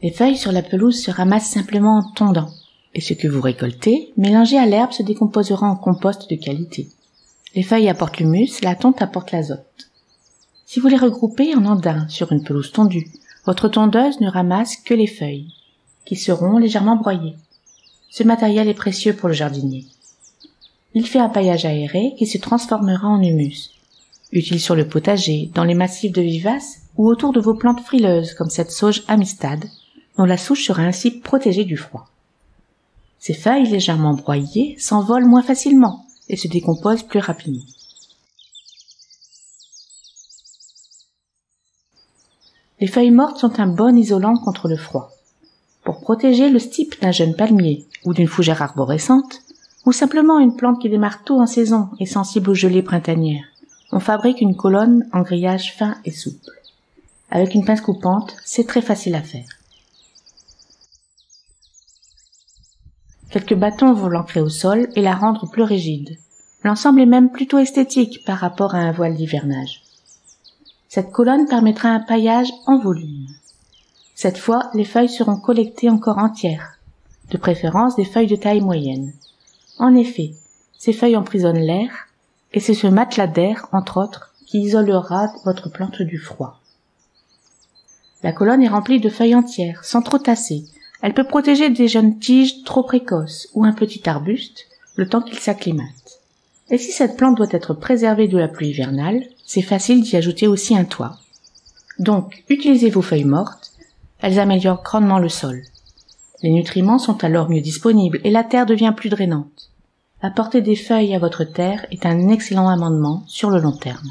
Les feuilles sur la pelouse se ramassent simplement en tondant, et ce que vous récoltez, mélangé à l'herbe, se décomposera en compost de qualité. Les feuilles apportent l'humus, la tonte apporte l'azote. Si vous les regroupez en andins sur une pelouse tondue, votre tondeuse ne ramasse que les feuilles, qui seront légèrement broyées. Ce matériel est précieux pour le jardinier. Il fait un paillage aéré qui se transformera en humus, utile sur le potager, dans les massifs de vivaces ou autour de vos plantes frileuses comme cette sauge amistad, dont la souche sera ainsi protégée du froid. Ces feuilles légèrement broyées s'envolent moins facilement et se décomposent plus rapidement. Les feuilles mortes sont un bon isolant contre le froid. Pour protéger le stipe d'un jeune palmier ou d'une fougère arborescente, ou simplement une plante qui démarre tôt en saison et sensible aux gelées printanières, on fabrique une colonne en grillage fin et souple. Avec une pince coupante, c'est très facile à faire. Quelques bâtons vont l'ancrer au sol et la rendre plus rigide. L'ensemble est même plutôt esthétique par rapport à un voile d'hivernage. Cette colonne permettra un paillage en volume. Cette fois, les feuilles seront collectées encore entières, de préférence des feuilles de taille moyenne. En effet, ces feuilles emprisonnent l'air, et c'est ce matelas d'air, entre autres, qui isolera votre plante du froid. La colonne est remplie de feuilles entières, sans trop tasser. Elle peut protéger des jeunes tiges trop précoces ou un petit arbuste, le temps qu'il s'acclimate. Et si cette plante doit être préservée de la pluie hivernale, c'est facile d'y ajouter aussi un toit. Donc, utilisez vos feuilles mortes, elles améliorent grandement le sol. Les nutriments sont alors mieux disponibles et la terre devient plus drainante. Apporter des feuilles à votre terre est un excellent amendement sur le long terme.